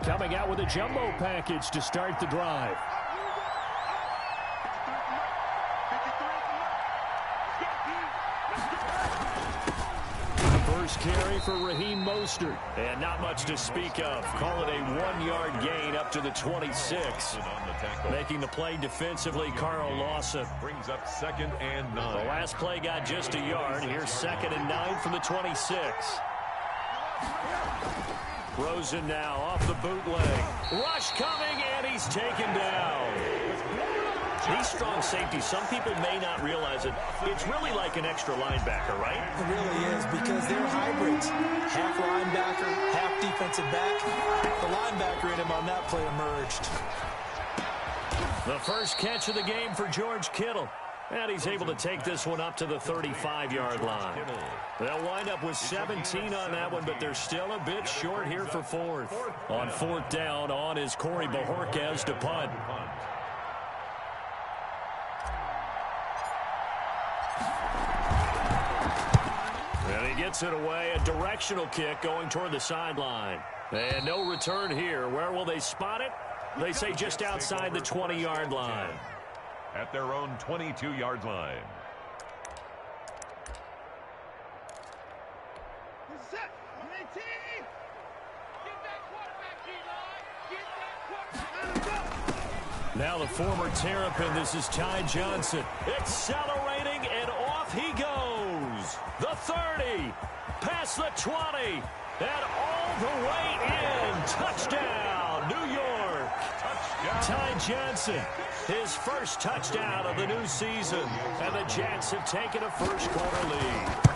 coming out with a jumbo package to start the drive. First carry for Raheem Mostert. And not much to speak of. Call it a 1-yard gain up to the 26. Making the play defensively, Carl Lawson. Brings up 2nd and 9. The last play got just a yard. Here's 2nd and 9 from the 26. Rosen now off the bootleg. Rush coming, and he's taken down. These strong safeties, some people may not realize it. It's really like an extra linebacker, right? It really is, because they're hybrids. Half linebacker, half defensive back. The linebacker in him on that play emerged. The first catch of the game for George Kittle. And he's able to take this one up to the 35-yard line. They'll wind up with 17 on that one, but they're still a bit short here for 4th. On 4th down, on is Corey Bojorquez to punt. And he gets it away, a directional kick going toward the sideline. And no return here. Where will they spot it? They say just outside the 20-yard line. At their own 22-yard line. Now the former Terrapin, this is Ty Johnson. Accelerating, and off he goes. The 30, past the 20, and all the way in. Touchdown, New York. Touchdown. Ty Johnson, his first touchdown of the new season. And the Jets have taken a first-quarter lead.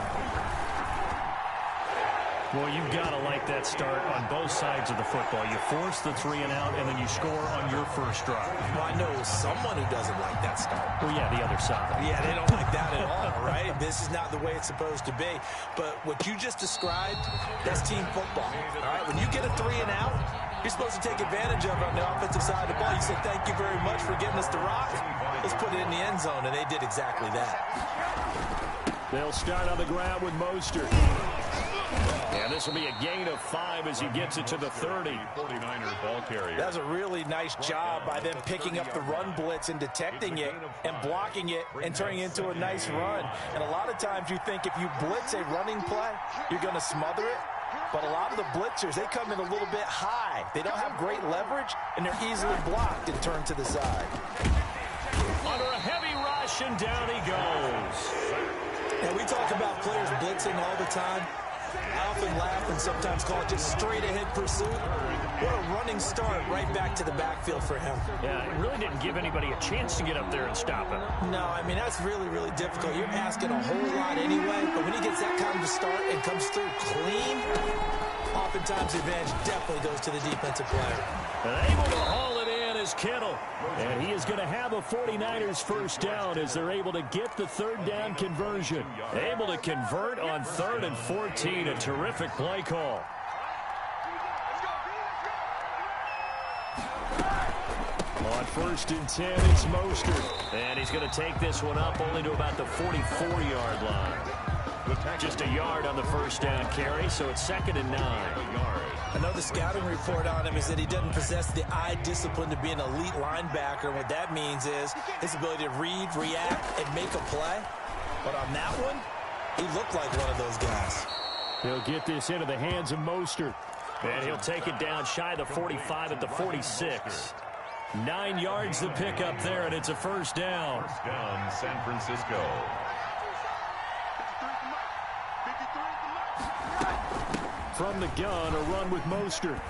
Well, you've got to like that start on both sides of the football. You force the 3 and out, and then you score on your first drive. Well, I know someone who doesn't like that start. Well, yeah, the other side. Yeah, they don't like that at all, right? This is not the way it's supposed to be. But what you just described, that's team football. All right, when you get a 3 and out, you're supposed to take advantage of it on the offensive side of the ball. You say, thank you very much for getting us the rock. Let's put it in the end zone, and they did exactly that. They'll start on the ground with Mostert. And this will be a gain of 5 as he gets it to the 30. 49er ball carrier. That's a really nice job by them picking up the run blitz and detecting it and blocking it and turning it into a nice run. And a lot of times you think if you blitz a running play, you're going to smother it. But a lot of the blitzers, they come in a little bit high. They don't have great leverage, and they're easily blocked and turned to the side. Under a heavy rush, and down he goes. And we talk about players blitzing all the time. I often laugh and sometimes call it just straight-ahead pursuit. What a running start right back to the backfield for him. Yeah, it really didn't give anybody a chance to get up there and stop him. No, I mean, that's really, really difficult. You're asking a whole lot anyway, but when he gets that kind of start and comes through clean, oftentimes the advantage definitely goes to the defensive player. And able to haul it in is Kittle. And he is going to have a 49ers first down as they're able to get the 3rd down conversion. Able to convert on 3rd and 14. A terrific play call. On 1st and 10, it's Mostert. And he's going to take this one up only to about the 44-yard line. Just a yard on the first down carry, so it's 2nd and 9. I know the scouting report on him is that he doesn't possess the eye discipline to be an elite linebacker. What that means is his ability to read, react, and make a play. But on that one, he looked like one of those guys. He'll get this into the hands of Mostert. And he'll take it down shy of the 45 at the 46. 9 yards to pick up there, and it's a first down. First down, San Francisco. From the gun, a run with Mostert.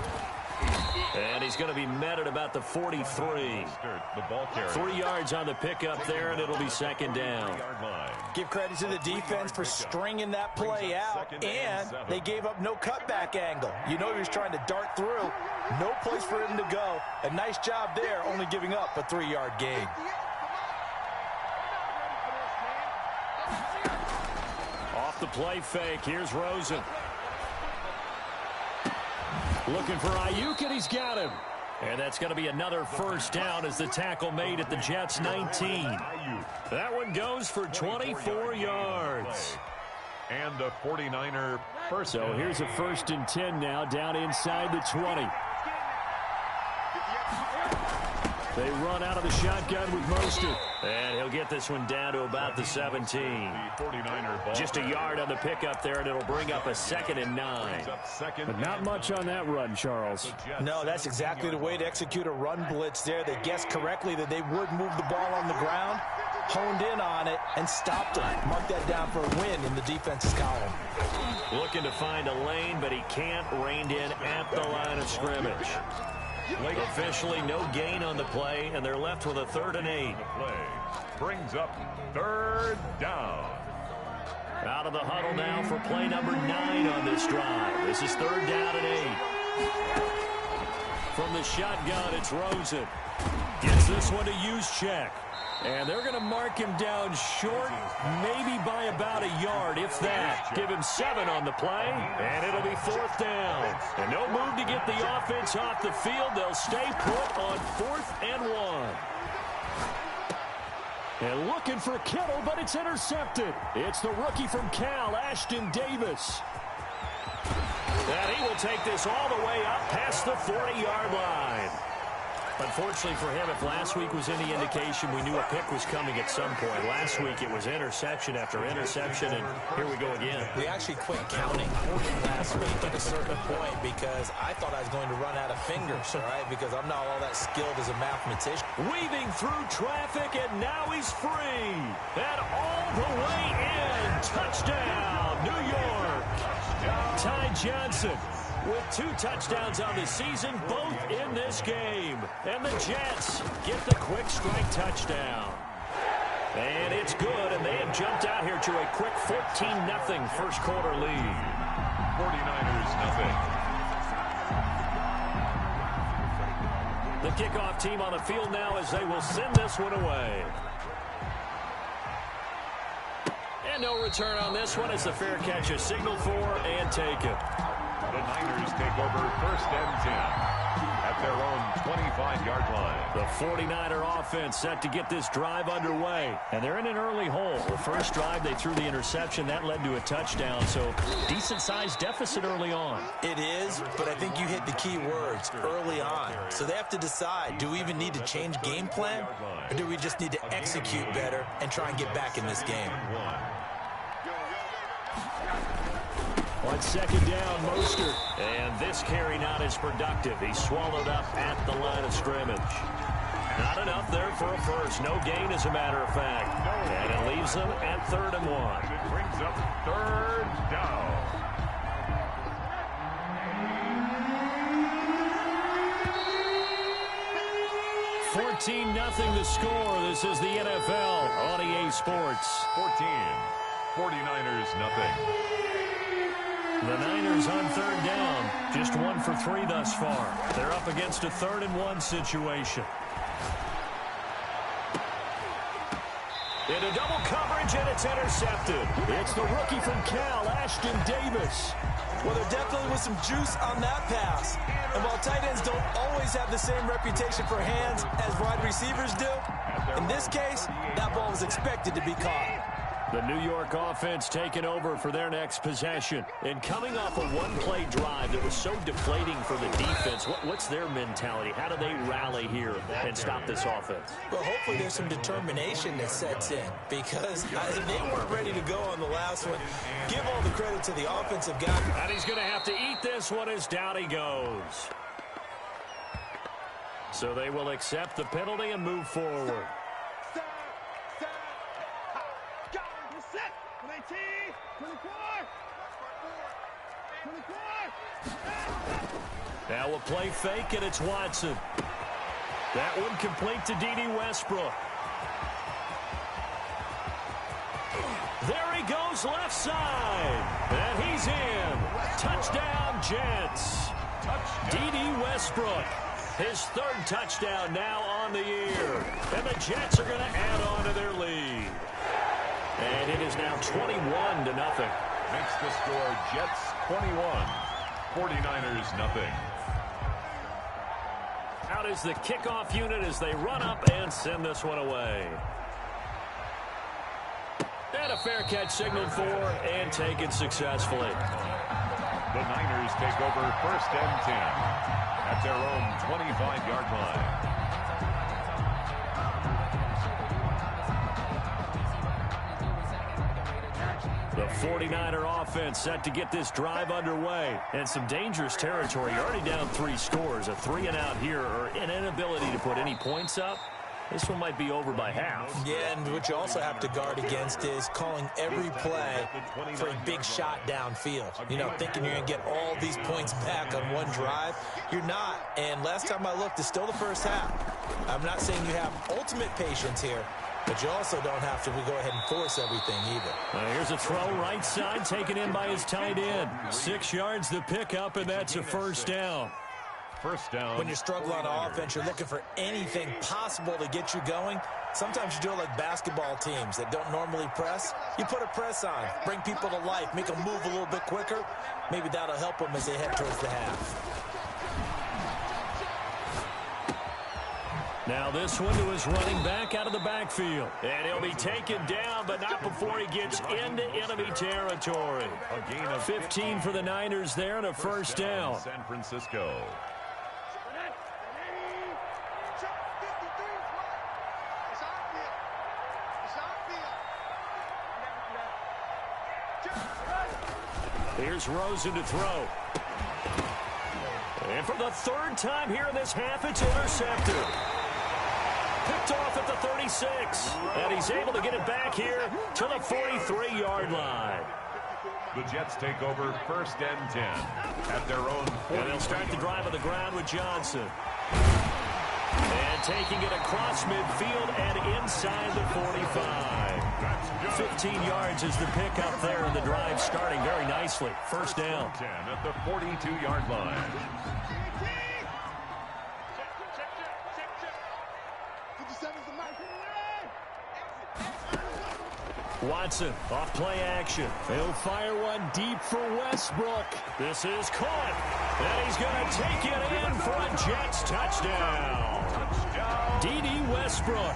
And he's going to be met at about the 43. The ball carrier. 3 yards on the pickup there, and it'll be 2nd down. Give credit to the defense for stringing that play out, and they gave up no cutback angle. You know he was trying to dart through. No place for him to go. A nice job there, only giving up a 3-yard gain. Off the play fake, here's Rosen. Looking for Ayuk, and he's got him. And that's going to be another first down as the tackle made at the Jets' 19. That one goes for 24 yards. And a 49er first. So here's a 1st and 10 now, down inside the 20. They run out of the shotgun with Mostert. And he'll get this one down to about the 17. The 49er ball. Just a yard on the pickup there, and it'll bring up a 2nd and 9. But not much on that run, Charles. No, that's exactly the way to execute a run blitz there. They guessed correctly that they would move the ball on the ground, honed in on it, and stopped them. Mark that down for a win in the defense's column. Looking to find a lane, but he can't. Reined in at the line of scrimmage. Officially no gain on the play, and they're left with a 3rd and 8. Play brings up 3rd down. Out of the huddle now for play number 9 on this drive. This is 3rd down and 8. From the shotgun, it's Rosen. Gets this one to Juszczyk. And they're going to mark him down short, maybe by about a yard, if that. Give him 7 on the play, and it'll be 4th down. And no move to get the offense off the field. They'll stay put on 4th and 1. And looking for Kittle, but it's intercepted. It's the rookie from Cal, Ashton Davis. And he will take this all the way up past the 40-yard line. Unfortunately for him, if last week was any indication, we knew a pick was coming at some point. Last week it was interception after interception, and here we go again. We actually quit counting last week at a certain point because I thought I was going to run out of fingers, all right, because I'm not all that skilled as a mathematician. Weaving through traffic, and now he's free. And all the way in. Touchdown, New York. Ty Johnson with 2 touchdowns on the season, both in this game. And the Jets get the quick strike touchdown. And it's good, and they have jumped out here to a quick 14-0 first quarter lead. 49ers nothing. The kickoff team on the field now as they will send this one away. And no return on this one as the fair catch is signaled for and taken. The Niners take over 1st and 10 at their own 25-yard line. The 49er offense set to get this drive underway. And they're in an early hole. The first drive, they threw the interception. That led to a touchdown. So decent-sized deficit early on. It is, but I think you hit the key words, early on. So they have to decide, do we even need to change game plan? Or do we just need to execute better and try and get back in this game? On 2nd down, Mostert. And this carry not as productive. He's swallowed up at the line of scrimmage. Not enough there for a first. No gain, as a matter of fact. And it leaves them at 3rd and 1. It brings up 3rd down. $14-0 the score. This is the NFL on EA Sports. 49ers nothing. The Niners on 3rd down. Just 1 for 3 thus far. They're up against a 3rd and 1 situation. Into double coverage, and it's intercepted. It's the rookie from Cal, Ashton Davis. Well, there definitely was some juice on that pass. And while tight ends don't always have the same reputation for hands as wide receivers do, in this case, that ball was expected to be caught. The New York offense taking over for their next possession. And coming off a one-play drive that was so deflating for the defense, what's their mentality? How do they rally here and stop this offense? Well, hopefully there's some determination that sets in because they weren't ready to go on the last one. Give all the credit to the offensive guy. And he's going to have to eat this one as down he goes. So they will accept the penalty and move forward. Now a play fake, and it's Watson. That one complete to D.D. Westbrook. There he goes, left side. And he's in. Touchdown, Jets. D.D. Westbrook. His 3rd touchdown now on the year. And the Jets are going to add on to their lead. And it is now 21-0. Makes the score Jets 21, 49ers nothing. Out is the kickoff unit as they run up and send this one away. And a fair catch signaled for and taken successfully. The Niners take over 1st and 10 at their own 25-yard line. The 49er offense set to get this drive underway. And some dangerous territory. You're already down 3 scores. A 3-and-out here or an inability to put any points up. This one might be over by half. Yeah, and what you also have to guard against is calling every play for a big shot downfield. You know, thinking you're going to get all these points back on one drive. You're not. And last time I looked, it's still the first half. I'm not saying you have ultimate patience here, but you also don't have to go ahead and force everything either. Here's a throw right side taken in by his tight end. 6 yards the pickup, and that's a first down. First down. When you struggle on offense, you're looking for anything possible to get you going. Sometimes you do it like basketball teams that don't normally press. You put a press on, bring people to life, make them move a little bit quicker. Maybe that'll help them as they head towards the half. Now this one to his running back out of the backfield. And he'll be taken down, but not before he gets into enemy territory. A gain of 15 for the Niners there and a first down. San Francisco. Here's Rosen to throw. And for the 3rd time here in this half, it's intercepted. Picked off at the 36. And he's able to get it back here to the 43-yard line. The Jets take over 1st and 10 at their own 40. And they'll start the drive on the ground with Johnson. And taking it across midfield and inside the 45. 15 yards is the pickup there, and the drive starting very nicely. First down. 10 at the 42-yard line. Watson off play action. He'll fire one deep for Westbrook. This is caught. And he's going to take it in for a Jets touchdown. D.D. Westbrook.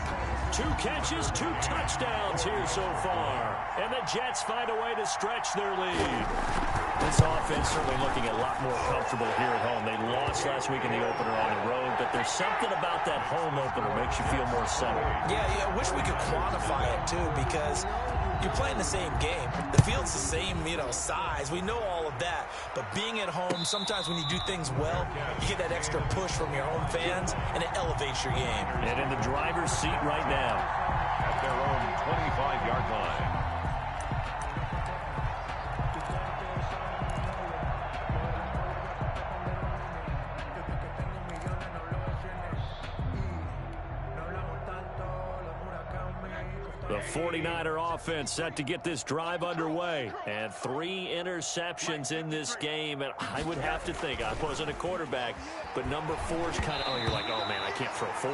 2 catches, 2 touchdowns here so far. And the Jets find a way to stretch their lead. This offense certainly looking a lot more comfortable here at home. They lost last week in the opener on the road, but there's something about that home opener makes you feel more settled. Yeah, I wish we could quantify it, too, because you're playing the same game. The field's the same, size. We know all of that. But being at home, sometimes when you do things well, you get that extra push from your home fans, and it elevates your game. And in the driver's seat right now. At their own 25-yard line. The 49er offense set to get this drive underway. And 3 interceptions in this game. And I would have to think, I wasn't a quarterback, but number 4's kind of, you're like, oh, man, I can't throw 4.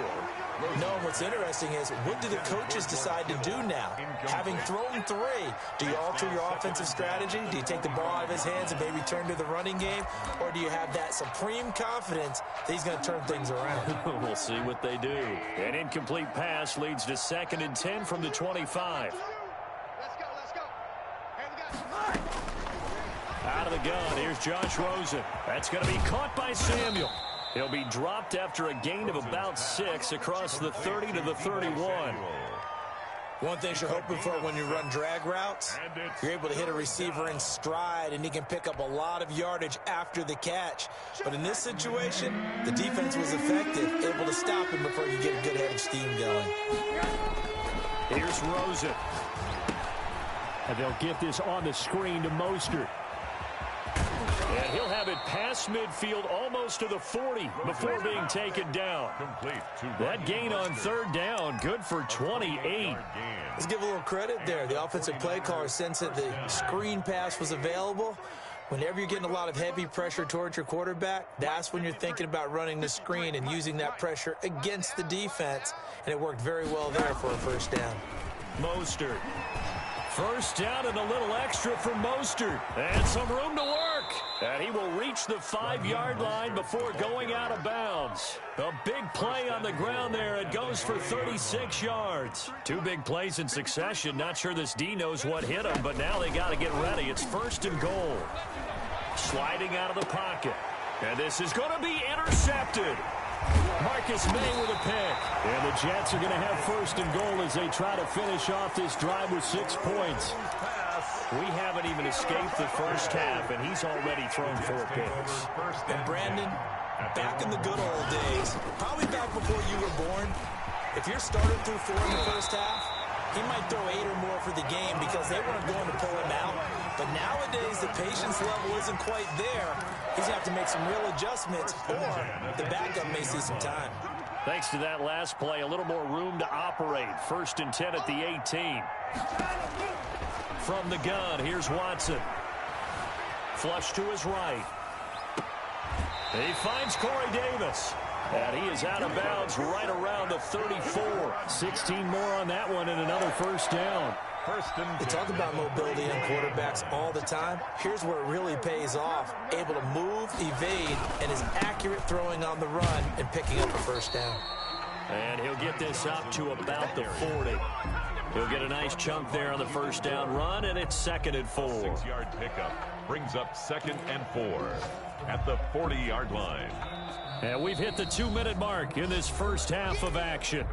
No, what's interesting is, what do the coaches decide to do now? Having thrown 3, do you alter your offensive strategy? Do you take the ball out of his hands and maybe turn to the running game? Or do you have that supreme confidence that he's going to turn things around? We'll see what they do. An incomplete pass leads to 2nd and 10 from the 25. Let's go. Hey, we got Out of the gun, here's Josh Rosen. That's going to be caught by Samuel. He'll be dropped after a gain of about 6 across the 30 to the 31. One thing you're hoping for when you run drag routes, you're able to hit a receiver in stride, and he can pick up a lot of yardage after the catch. But in this situation, the defense was effective, able to stop him before you get a good head of steam going. Here's Rosen. And they'll get this on the screen to Mostert. And he'll have it past midfield almost to the 40 before being taken down. That gain on 3rd down, good for 28. Let's give a little credit there. The offensive play caller sensed that the screen pass was available. Whenever you're getting a lot of heavy pressure towards your quarterback, that's when you're thinking about running the screen and using that pressure against the defense. And it worked very well there for a first down. Mostert. First down and a little extra for Mostert. And some room to work. And he will reach the 5-yard line before going out of bounds. A big play on the ground there. It goes for 36 yards. 2 big plays in succession. Not sure this D knows what hit him, but now they got to get ready. It's 1st and goal. Sliding out of the pocket. And this is going to be intercepted. Marcus May with a pick. And the Jets are going to have 1st and goal as they try to finish off this drive with 6 points. We haven't even escaped the first half, and he's already thrown 4 picks. And Brandon, back in the good old days, probably back before you were born, if your starter threw 4 in the first half, he might throw 8 or more for the game because they weren't going to pull him out. But nowadays, the patience level isn't quite there. He's going to have to make some real adjustments, or the backup may see some time. Thanks to that last play, a little more room to operate. 1st and 10 at the 18. From the gun, here's Watson. Flush to his right. He finds Corey Davis. And he is out of bounds right around the 34. 16 more on that one and another first down. We talk about mobility on quarterbacks all the time. Here's where it really pays off. Able to move, evade, and is accurate throwing on the run and picking up a first down. And he'll get this up to about the 40. He'll get a nice chunk there on the first down run, and it's 2nd and 4. 6-yard pickup brings up 2nd and 4 at the 40-yard line. And we've hit the 2-minute mark in this first half of action.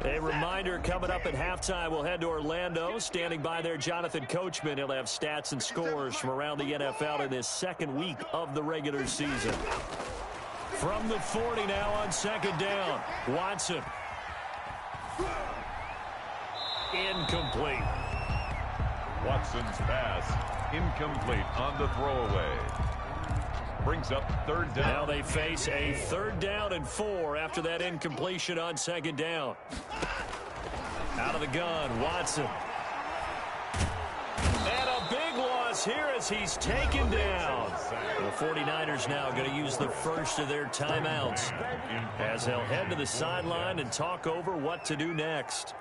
A reminder, coming up at halftime, we'll head to Orlando. Standing by there, Jonathan Coachman. He'll have stats and scores from around the NFL in this 2nd week of the regular season. From the 40 now on 2nd down. Watson. Incomplete. Watson's pass incomplete on the throwaway. Brings up 3rd down. Now they face a 3rd down and 4 after that incompletion on 2nd down. Out of the gun, Watson. And a big loss here as he's taken down. The 49ers now going to use the first of their timeouts as they'll head to the sideline and talk over what to do next.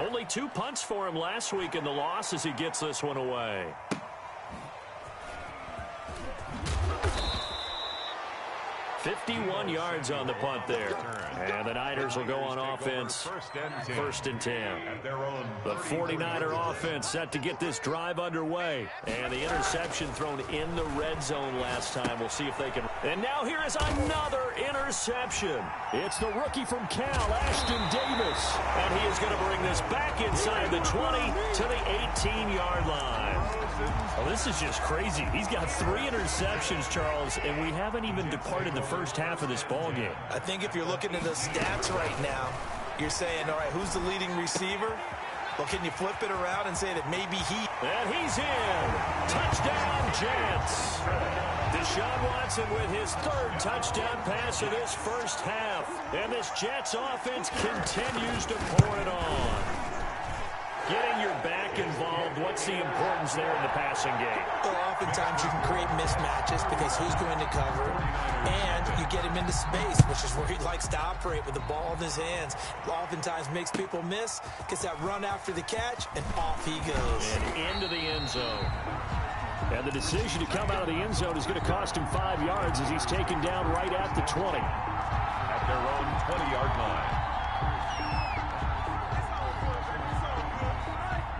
Only 2 punts for him last week in the loss as he gets this one away. $51 yards on the punt there. And the Niners will go on offense. 1st and 10. The 49er offense set to get this drive underway. And the interception thrown in the red zone last time. We'll see if they can. And now here is another interception. It's the rookie from Cal, Ashton Davis. And he is going to bring this back inside the 20 to the 18-yard line. Well, this is just crazy. He's got 3 interceptions, Charles, and we haven't even departed the first half of this ball game. I think if you're looking at the stats right now, you're saying, all right, who's the leading receiver? Well, can you flip it around and say that maybe he... And he's in. Touchdown, Jets. Deshaun Watson with his 3rd touchdown pass of this first half. And this Jets offense continues to pour it on. Getting your back involved, what's the importance there in the passing game? Well, oftentimes you can create mismatches because who's going to cover, and you get him into space, which is where he likes to operate with the ball in his hands. Oftentimes makes people miss, gets that run after the catch, and off he goes. And into the end zone. And the decision to come out of the end zone is going to cost him 5 yards as he's taken down right at the 20. At their own 20-yard line.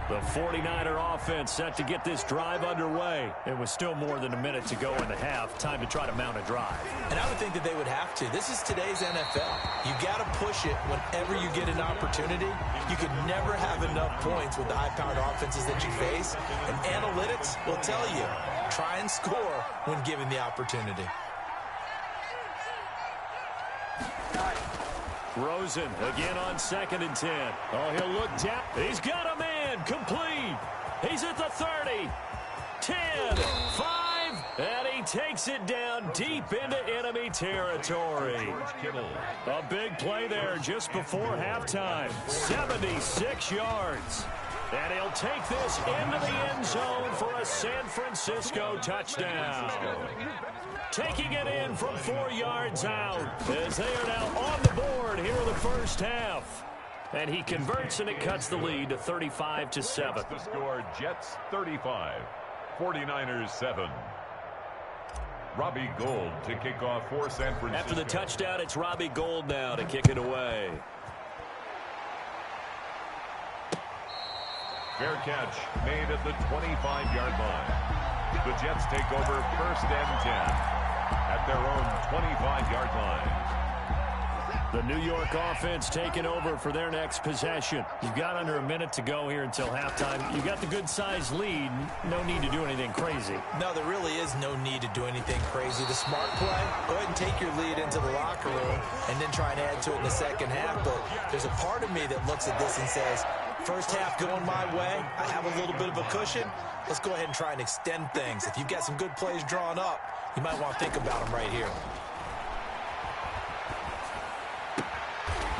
The 49er offense set to get this drive underway. It was still more than a minute to go in the half. Time to try to mount a drive. And I would think that they would have to. This is today's NFL. You got to push it whenever you get an opportunity. You can never have enough points with the high-powered offenses that you face. And analytics will tell you, try and score when given the opportunity. Rosen again on 2nd and 10. Oh, he'll look down. He's got a man. Complete. He's at the 30. 10. 5. And he takes it down deep into enemy territory. A big play there just before halftime. 76 yards. And he'll take this into the end zone for a San Francisco touchdown. Taking it in from 4 yards out as they are now on the board here in the first half. And he converts, and it cuts the lead to 35-7. The score, Jets 35, 49ers 7. Robbie Gould to kick off for San Francisco. After the touchdown, it's Robbie Gould now to kick it away. Fair catch made at the 25-yard line. The Jets take over 1st and 10 at their own 25-yard line. The New York offense taking over for their next possession. You've got under a minute to go here until halftime. You've got the good-sized lead. No need to do anything crazy. No, there really is no need to do anything crazy. The smart play, go ahead and take your lead into the locker room and then try and add to it in the second half. But there's a part of me that looks at this and says, first half going my way, I have a little bit of a cushion. Let's go ahead and try and extend things. If you've got some good plays drawn up, you might want to think about them right here.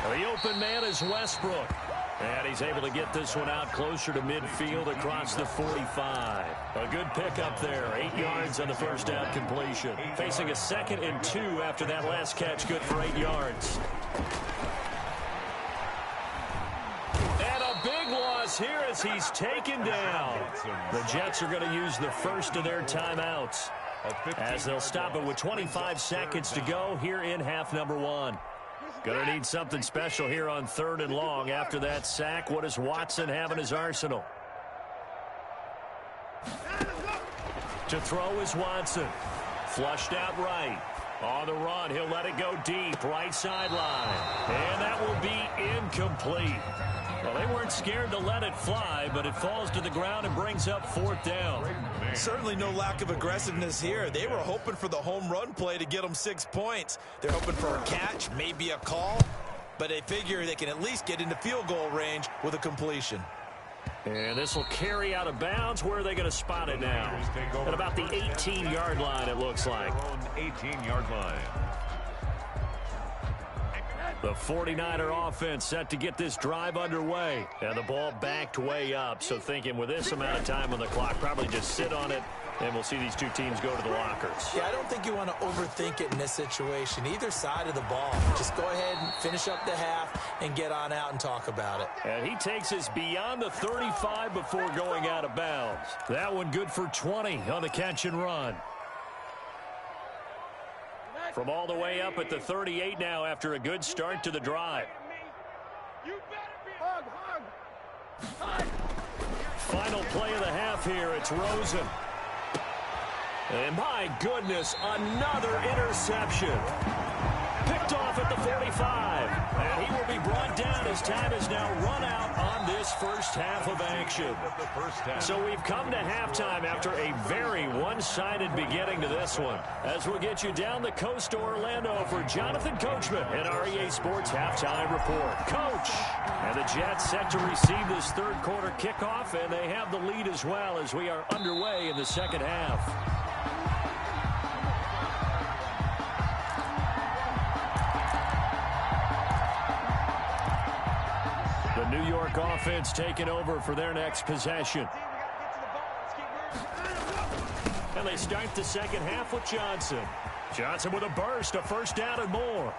The open man is Westbrook. And he's able to get this one out closer to midfield across the 45. A good pickup there. 8 yards on the first down completion. Facing a 2nd and 2 after that last catch. Good for 8 yards. And a big loss here as he's taken down. The Jets are going to use the first of their timeouts as they'll stop it with 25 seconds to go here in half number 1. Going to need something special here on 3rd and long after that sack. What does Watson have in his arsenal? To throw is Watson. Flushed out right. On the run, he'll let it go deep. Right sideline. And that will be incomplete. Well, they weren't scared to let it fly, but it falls to the ground and brings up 4th down. Certainly no lack of aggressiveness here. They were hoping for the home run play to get them 6 points. They're hoping for a catch, maybe a call, but they figure they can at least get into field goal range with a completion. And this will carry out of bounds. Where are they going to spot it now? At about the 18-yard line, it looks like. 18-yard line. The 49er offense set to get this drive underway. And the ball backed way up. So thinking with this amount of time on the clock, probably just sit on it, and we'll see these two teams go to the lockers. Yeah, I don't think you want to overthink it in this situation. Either side of the ball. Just go ahead and finish up the half and get on out and talk about it. And he takes us beyond the 35 before going out of bounds. That one good for 20 on the catch and run. From all the way up at the 38 now after a good start to the drive. Final play of the half here. It's Rosen. And my goodness, another interception. Picked off at the 45. And he will be brought down as time is now run out on this first half of action. So we've come to halftime after a very one-sided beginning to this one. As we'll get you down the coast to Orlando for Jonathan Coachman at our EA Sports Halftime Report. Coach! And the Jets set to receive this third quarter kickoff, and they have the lead as well as we are underway in the second half. The New York offense taking over for their next possession. And they start the second half with Johnson. Johnson with a burst, a first down and more.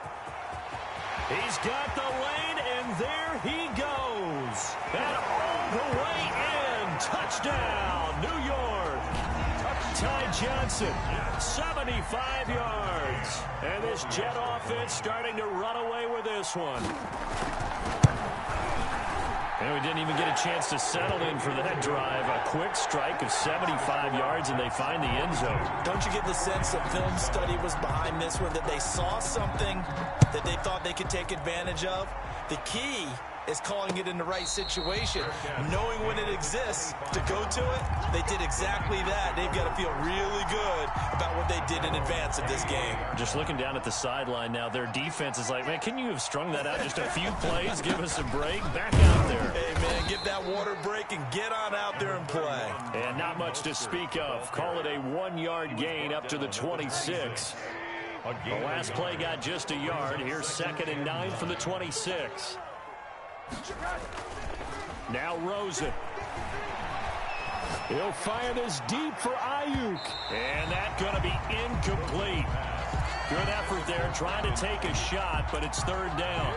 He's got the lane, and there he goes. And all the way in. Touchdown, New York. Ty Johnson, 75 yards. And this Jet offense starting to run away with this one. And we didn't even get a chance to settle in for that drive. A quick strike of 75 yards, and they find the end zone. Don't you get the sense that film study was behind this one, that they saw something that they thought they could take advantage of? The key is calling it in the right situation, knowing when it exists to go to it. They did exactly that. They've got to feel really good about what they did in advance of this game. Just looking down at the sideline now, their defense is like, man, can you have strung that out just a few plays? Give us a break. Back out there. Hey, man, give that water break and get on out there and play. And not much to speak of. Call it a 1-yard gain up to the 26. The last play got just a yard. Here's 2nd and 9 from the 26. Now Rosen. He'll fire this deep for Ayuk. And that's going to be incomplete. Good effort there trying to take a shot, but it's 3rd down.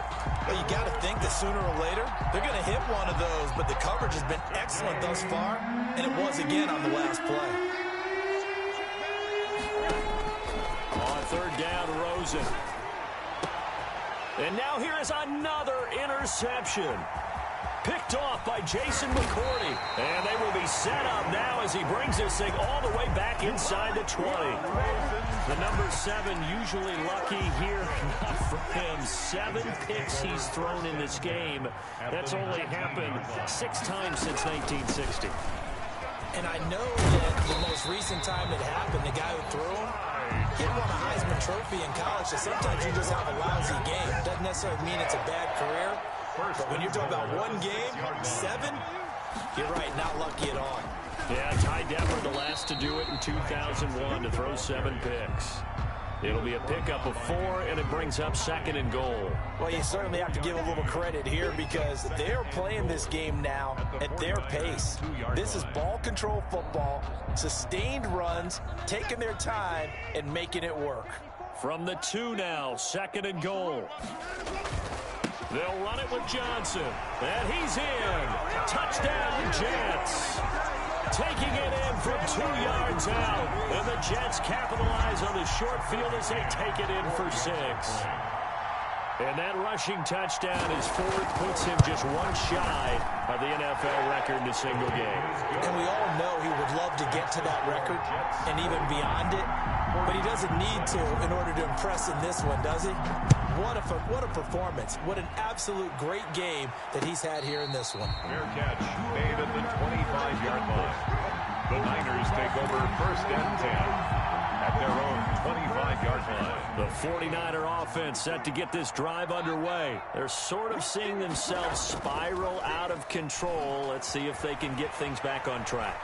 Well, you got to think that sooner or later they're going to hit one of those, but the coverage has been excellent thus far, and it was again on the last play. On 3rd down, Rosen. And now here is another interception. Picked off by Jason McCourty. And they will be set up now as he brings this thing all the way back inside the 20. The number 7 usually lucky here. Not for him. 7 picks he's thrown in this game. That's only happened 6 times since 1960. And I know that the most recent time it happened, the guy who threw him, he won a Heisman Trophy in college, so sometimes you just have a lousy game. Doesn't necessarily mean it's a bad career. But when you're talking about one game, 7, you're right, not lucky at all. Yeah, Ty Detmer, the last to do it in 2001, to throw 7 picks. It'll be a pickup of 4, and it brings up 2nd and goal. Well, you certainly have to give a little credit here because they're playing this game now at their pace. This is ball control football, sustained runs, taking their time, and making it work. From the 2 now, 2nd and goal. They'll run it with Johnson, and he's in. Touchdown, Jets. Taking it in from 2 yards out, and the Jets capitalize on the short field as they take it in for 6. And that rushing touchdown is 4th, puts him just 1 shy of the NFL record in a single game. And we all know he would love to get to that record and even beyond it, but he doesn't need to in order to impress in this one, does he? What a performance. What an absolute great game that he's had here in this one. Fair catch made at the 25-yard line. The Niners take over 1st and 10 at their own 25-yard line. The 49er offense set to get this drive underway. They're sort of seeing themselves spiral out of control. Let's see if they can get things back on track.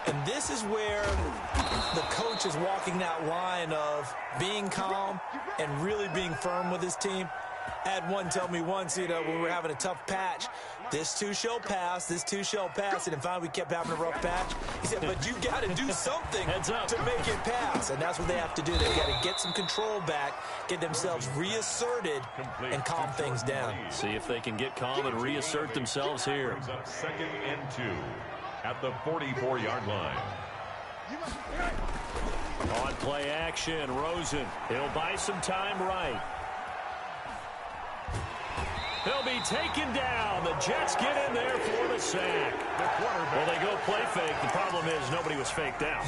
And this is where the coach is walking that line of being calm and really being firm with his team. I had one tell me once, when we were having a tough patch, this too shall pass, this too shall pass. And finally we kept having a rough patch. He said, but you got to do something to make it pass. And that's what they have to do. They've got to get some control back, get themselves reasserted, and calm things down. See if they can get calm and reassert themselves here. 2nd and 2 at the 44-yard line. On play action, Rosen. He'll buy some time right. He'll be taken down. The Jets get in there for the sack. Well, they go play fake. The problem is nobody was faked out.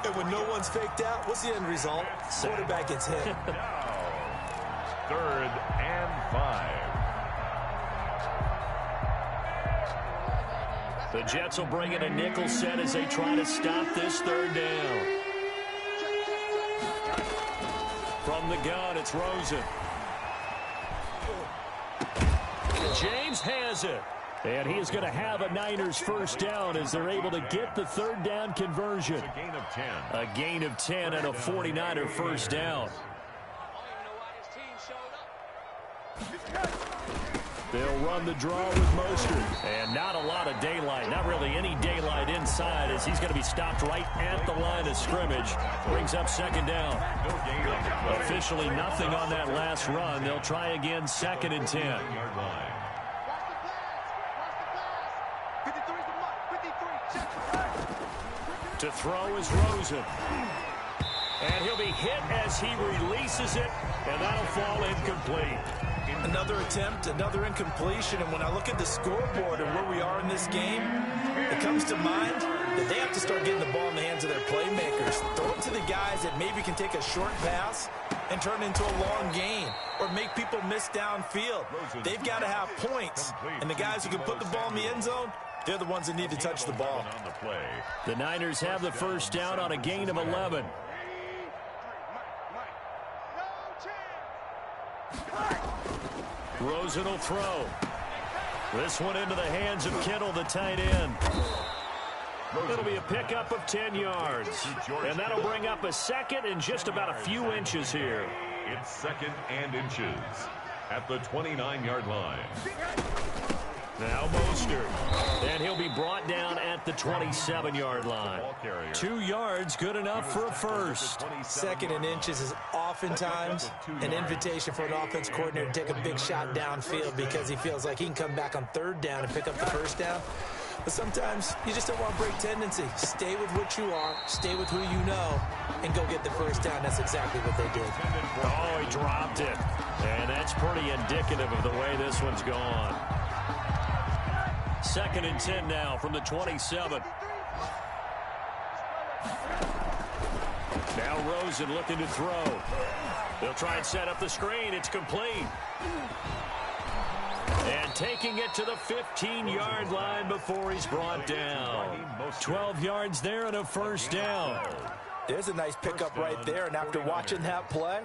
And when no one's faked out, what's the end result? Quarterback gets hit. Now, 3rd and 5. The Jets will bring in a nickel set as they try to stop this 3rd down. From the gun, it's Rosen. James has it. And he is going to have a Niners 1st down as they're able to get the 3rd down conversion. A gain of 10. A gain of 10 and a 49er 1st down. They'll run the draw with Mostert. And not a lot of daylight. Not really any daylight inside as he's going to be stopped right at the line of scrimmage. Brings up 2nd down. Officially nothing on that last run. They'll try again 2nd and 10. To throw is Rosen. And he'll be hit as he releases it, and that'll fall incomplete. Another attempt, another incompletion, and when I look at the scoreboard and where we are in this game, it comes to mind that they have to start getting the ball in the hands of their playmakers. Throw it to the guys that maybe can take a short pass and turn it into a long gain or make people miss downfield. They've got to have points, and the guys who can put the ball in the end zone, they're the ones that need to touch the ball. The Niners have the 1st down on a gain of 11. Rosen will throw. This one into the hands of Kittle, the tight end. It'll be a pickup of 10 yards. And that'll bring up a 2nd and just about a few inches here. It's 2nd and inches at the 29-yard line. Now Mostert. And he'll be brought down at the 27-yard line. 2 yards, good enough for a 1st. 2nd and inches is oftentimes an invitation for an offense coordinator to take a big shot downfield because he feels like he can come back on 3rd down and pick up the 1st down. But sometimes you just don't want to break tendency. Stay with what you are, stay with who you know, and go get the 1st down. That's exactly what they did. Oh, he dropped it. And that's pretty indicative of the way this one's gone. 2nd and 10 now from the 27. Now Rosen looking to throw. They'll try and set up the screen. It's complete. And taking it to the 15-yard line before he's brought down. 12 yards there and a first down. There's a nice pickup right there, and after watching that play,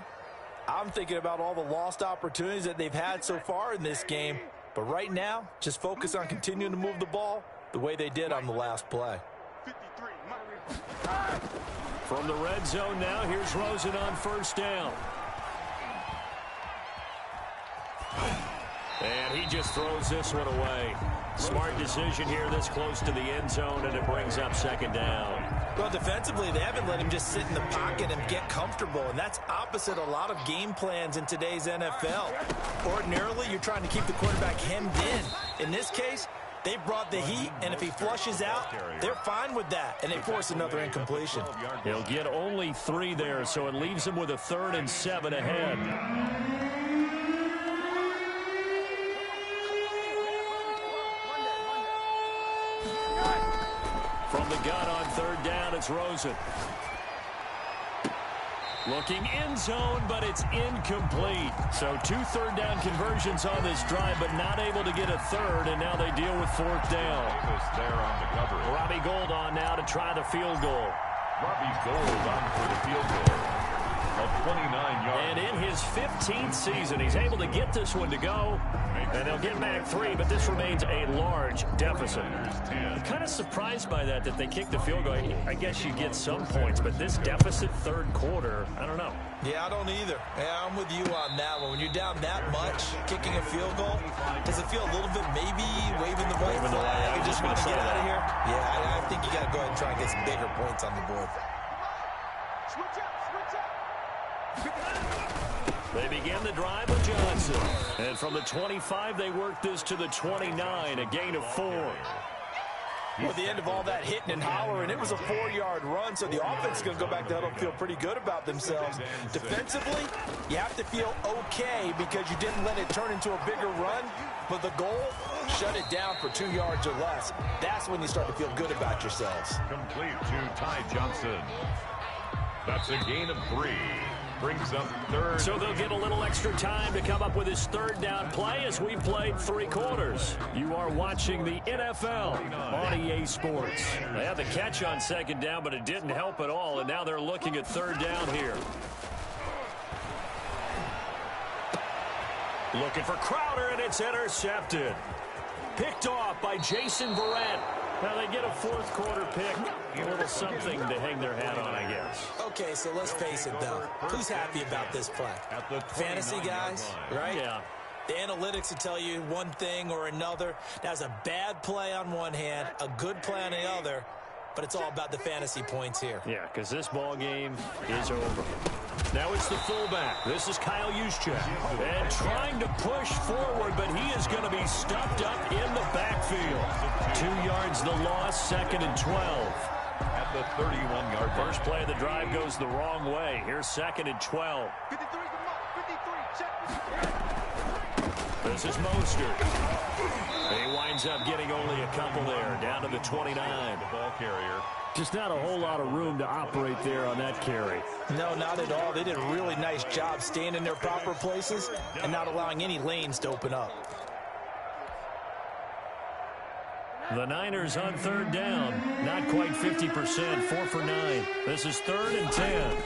I'm thinking about all the lost opportunities that they've had so far in this game. But right now, just focus on continuing to move the ball the way they did on the last play. From the red zone now, here's Rosen on first down. And he just throws this one away. Smart decision here this close to the end zone, and it brings up 2nd down. Well, defensively, they haven't let him just sit in the pocket and get comfortable, and that's opposite a lot of game plans in today's NFL. Ordinarily, you're trying to keep the quarterback hemmed in. In this case, they brought the heat, and if he flushes out, they're fine with that, and they force another incompletion. He'll get only 3 there, so it leaves him with a 3rd and 7 ahead. From the gun on 3rd down, it's Rosen. Looking end zone, but it's incomplete. So 2 third-down conversions on this drive, but not able to get a 3rd, and now they deal with 4th down. There on the coverage. Robbie Gould on now to try the field goal. Robbie Gould on for the field goal of 29 yards. And in his 15th season, he's able to get this one to go. And they'll get back 3, but this remains a large deficit. I'm kind of surprised by that they kicked the field goal. I guess you get some points, but this deficit 3rd quarter, I don't know. Yeah, I don't either. Yeah, I'm with you on that one. When you're down that much, kicking a field goal, does it feel a little bit maybe waving the white flag and just want to get out of here? Yeah, I think you got to go ahead and try and get some bigger points on the board. Switch up, switch up. They begin the drive with Johnson. And from the 25, they work this to the 29, a gain of 4. Well, at the end of all that hitting and hollering, it was a 4-yard run, so the offense is going to go back to huddle and feel pretty good about themselves. Defensively, you have to feel okay because you didn't let it turn into a bigger run, but the goal, shut it down for 2 yards or less. That's when you start to feel good about yourselves. Complete to Ty Johnson. That's a gain of 3. Brings up 3rd. So they'll get a little extra time to come up with his 3rd down play as we played 3 quarters. You are watching the NFL on EA Sports. They had the catch on 2nd down, but it didn't help at all, and now they're looking at 3rd down here. Looking for Crowder, and it's intercepted. Picked off by Jason Verrett. Now they get a 4th quarter pick. A little something to hang their hat on, I guess. Okay, so let's face it, though. Who's happy about this play? Fantasy guys, right? Yeah. The analytics will tell you one thing or another. That's a bad play on one hand, a good play on the other, but it's all about the fantasy points here. Yeah, because this ball game is over. Now it's the fullback. This is Kyle Juszczyk. And trying to push forward, but he is going to be stuffed up in the backfield. 2 yards the loss, 2nd and 12. At the 31-yard line. First play of the drive goes the wrong way. Here's 2nd and 12. 53's the mark. 53, check. This is Mostert. He winds up getting only a couple there, down to the 29. The ball carrier. Just not a whole lot of room to operate there on that carry. No, not at all. They did a really nice job staying in their proper places and not allowing any lanes to open up. The Niners on 3rd down. Not quite 50%, 4 for 9. This is 3rd and 10.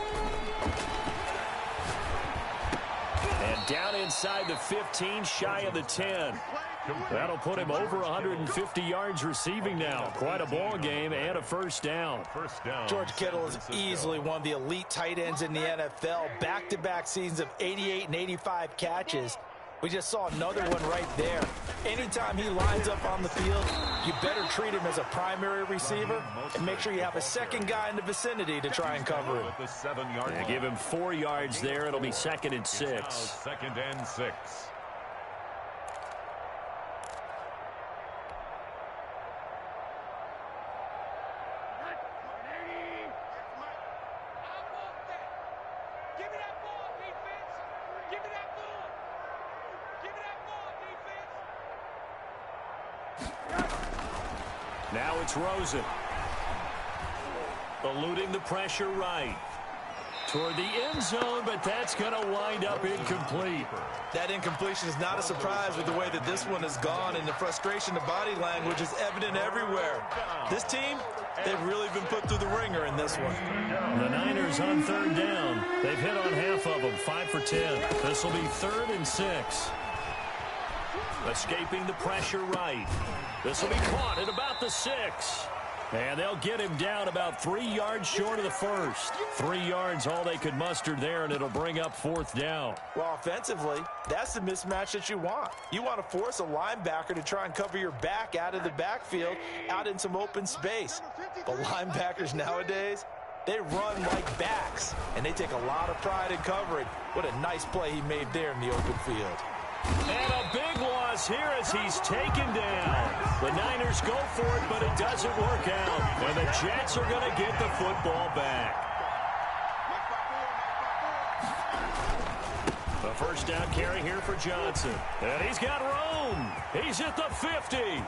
And down inside the 15, shy of the 10. That'll put him over 150 yards receiving now. Quite a ball game and a first down. George Kittle is easily one of the elite tight ends in the NFL. Back-to-back seasons of 88 and 85 catches. We just saw another one right there. Anytime he lines up on the field, you better treat him as a primary receiver and make sure you have a second guy in the vicinity to try and cover him. Yeah, give him 4 yards there. It'll be 2nd and 6. 2nd and 6. Now it's Rosen. Eluding the pressure right. Toward the end zone, but that's going to wind up incomplete. That incompletion is not a surprise with the way that this one has gone, and the frustration, the body language is evident everywhere. This team, they've really been put through the ringer in this one. The Niners on third down. They've hit on half of them, 5 for 10. This will be 3rd and 6. Escaping the pressure right. This will be caught at about the 6. And they'll get him down about 3 yards short of the first. 3 yards, all they could muster there, and it'll bring up 4th down. Well, offensively, that's the mismatch that you want. You want to force a linebacker to try and cover your back out of the backfield, out in some open space. But linebackers nowadays, they run like backs, and they take a lot of pride in covering. What a nice play he made there in the open field. And a big loss here as he's taken down. The Niners go for it, but it doesn't work out. And the Jets are going to get the football back. The first down carry here for Johnson. And he's got room. He's at the 50,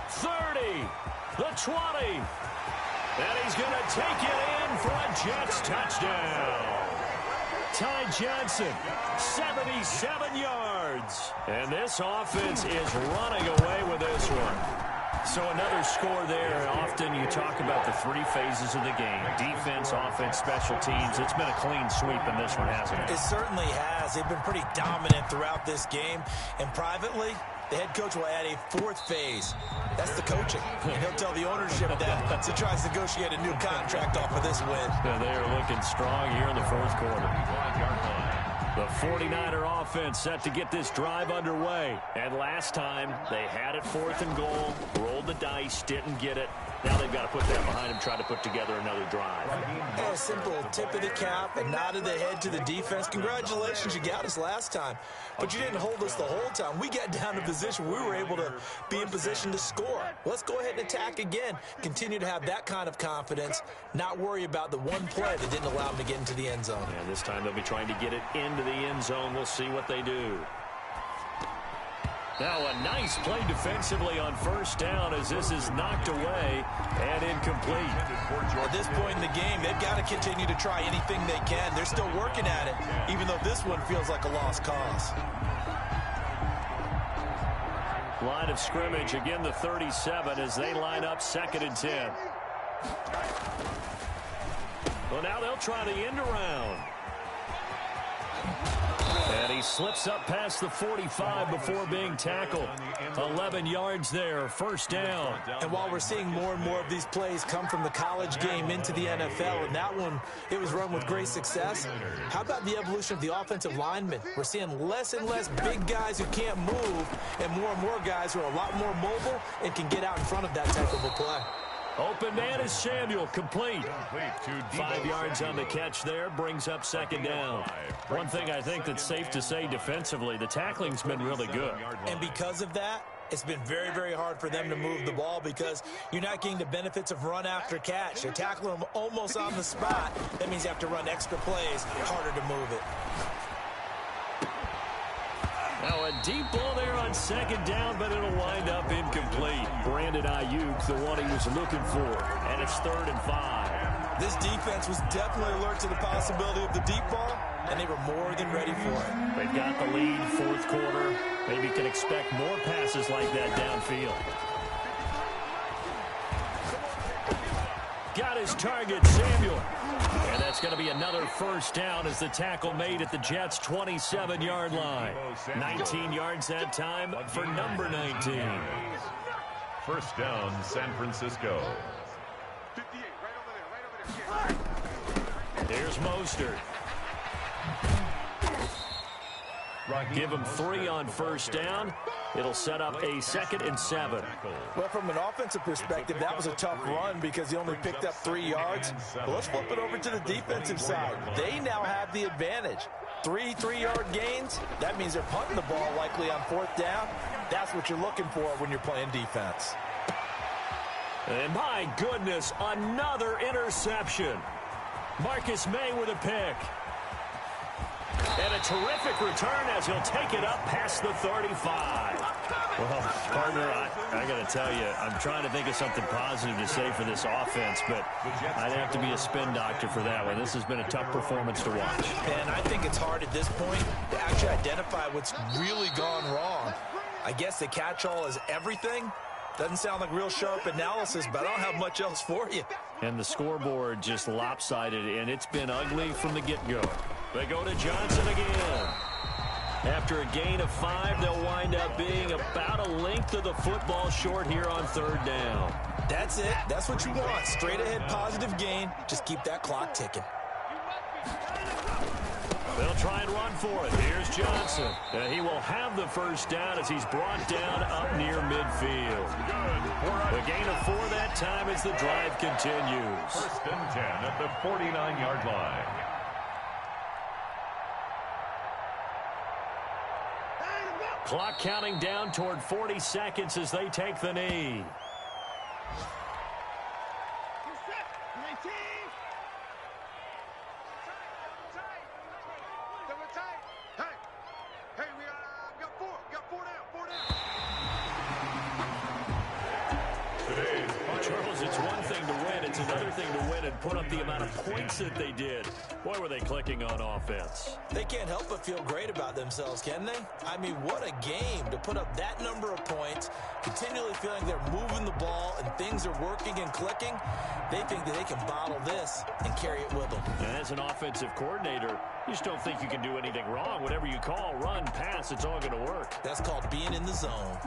30, the 20. And he's going to take it in for a Jets touchdown. Ty Johnson, 77 yards. And this offense is running away with this one. So another score there. Often you talk about the 3 phases of the game. Defense, offense, special teams. It's been a clean sweep in this one, hasn't it? It certainly has. They've been pretty dominant throughout this game. And privately, the head coach will add a 4th phase. That's the coaching. And he'll tell the ownership that as he tries to negotiate a new contract off of this win. They are looking strong here in the 4th quarter. The 49er offense set to get this drive underway. And last time, they had it 4th and goal, rolled the dice, didn't get it. Now they've got to put that behind them, try to put together another drive. A simple tip of the cap, a nod of the head to the defense. Congratulations, you got us last time. But you didn't hold us the whole time. We got down to position. We were able to be in position to score. Let's go ahead and attack again. Continue to have that kind of confidence, not worry about the one play that didn't allow them to get into the end zone. And this time they'll be trying to get it into the end zone. We'll see what they do. Now a nice play defensively on first down as this is knocked away and incomplete. At this point in the game, they've got to continue to try anything they can. They're still working at it, even though this one feels like a lost cause. Line of scrimmage, again the 37 as they line up 2nd and 10. Well, now they'll try the end around. And he slips up past the 45 before being tackled. 11 yards there, first down. And while we're seeing more and more of these plays come from the college game into the NFL, and that one, it was run with great success, how about the evolution of the offensive linemen? We're seeing less and less big guys who can't move and more guys who are a lot more mobile and can get out in front of that type of a play. Open man is Samuel, complete. 5 yards on the catch there, brings up 2nd down. One thing I think that's safe to say defensively, the tackling's been really good. And because of that, it's been very, very hard for them to move the ball because you're not getting the benefits of run after catch. You're tackling them almost on the spot. That means you have to run extra plays, harder to move it. Now a deep ball there on 2nd down, but it'll wind up incomplete. Brandon Ayuk, the one he was looking for, and it's 3rd and 5. This defense was definitely alert to the possibility of the deep ball, and they were more than ready for it. They've got the lead, 4th quarter. Maybe can expect more passes like that downfield. Got his target, Samuel. And that's going to be another first down as the tackle made at the Jets' 27-yard line. 19 yards that time for number 19. First down, San Francisco. 58, right over there. Here's Mostert. Give him 3 on first down. It'll set up a 2nd and 7. Well, from an offensive perspective, that was a tough run because he only picked up 3 yards. But let's flip it over to the defensive side. They now have the advantage. 3 3-yard gains. That means they're punting the ball likely on 4th down. That's what you're looking for when you're playing defense. And my goodness, another interception. Marcus May with a pick. And a a terrific return as he'll take it up past the 35. Well, partner, I got to tell you, I'm trying to think of something positive to say for this offense, but I'd have to be a spin doctor for that one. This has been a tough performance to watch. And I think it's hard at this point to actually identify what's really gone wrong. I guess the catch-all is everything. Doesn't sound like real sharp analysis, but I don't have much else for you. And the scoreboard just lopsided, and it's been ugly from the get-go. They go to Johnson again. After a gain of 5, they'll wind up being about a length of the football short here on 3rd down. That's it. That's what you want. Straight ahead positive gain. Just keep that clock ticking. They'll try and run for it. Here's Johnson. And he will have the first down as he's brought down up near midfield. The gain of 4 that time as the drive continues. 1st and 10 at the 49-yard line. Clock counting down toward 40 seconds as they take the knee. Charles, it's one thing to win. It's another thing to win and put up the amount of points that they did. Boy, were they clicking on offense. They can't help but feel great about themselves, can they? I mean, what a game to put up that number of points, continually feeling they're moving the ball and things are working and clicking. They think that they can bottle this and carry it with them. And as an offensive coordinator, you just don't think you can do anything wrong. Whatever you call, run, pass, it's all going to work. That's called being in the zone.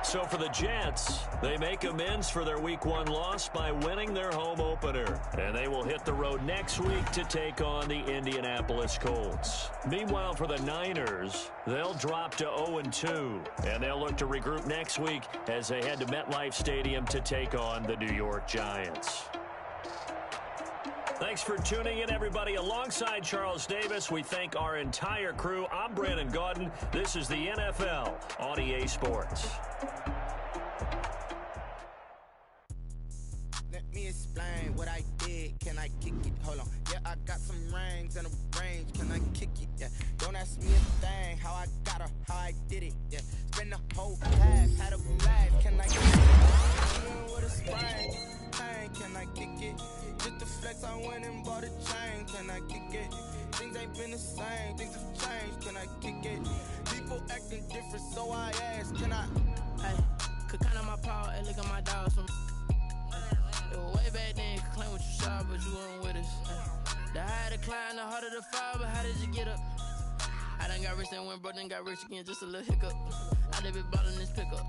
So for the Jets, they make amends for their Week 1 loss by winning their home opener. And they will hit the road next week to take on the Indianapolis Colts. Meanwhile, for the Niners, they'll drop to 0-2. And they'll look to regroup next week as they head to MetLife Stadium to take on the New York Giants. Thanks for tuning in, everybody. Alongside Charles Davis, we thank our entire crew. I'm Brandon Gaudin. This is the NFL on EA Sports. Let me explain what I did. Can I kick it? Hold on. Yeah, I got some rings and a range. Can I kick it? Yeah. Don't ask me a thing. How I got her, how I did it. Yeah. Spend the whole half, had a blast. Can I kick it? Even with a sprain. Can I kick it? Just the flex, I went and bought a chain. Can I kick it? Things ain't been the same. Things have changed. Can I kick it? People acting different, so I ask. Can I? Hey, could count on my power and look at my dogs from. It was way back then, you could claim what you saw, but you weren't with us. The higher the climb, the harder the fall, but how did you get up? I done got rich and went broke, then got rich again, just a little hiccup. I done been ballin' this pickup.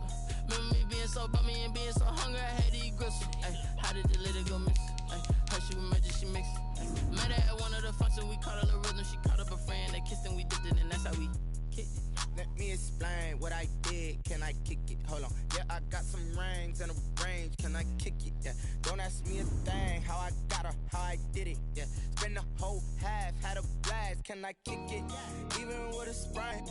Remember me being so bummy and being so hungry, I had to eat gristle. Ay, how did the lady go miss? Ay, her she was magic, she mixed. Met her at one of the functions, we caught her the rhythm, she caught up a friend, they kissed and we dipped it, and that's how we kicked it. Let me explain what I did. Can I kick it? Hold on. Yeah, I got some rings and a range. Can I kick it? Yeah. Don't ask me a thing. How I got her, how I did it. Yeah. Spend the whole half, had a blast. Can I kick it? Even with a sprain.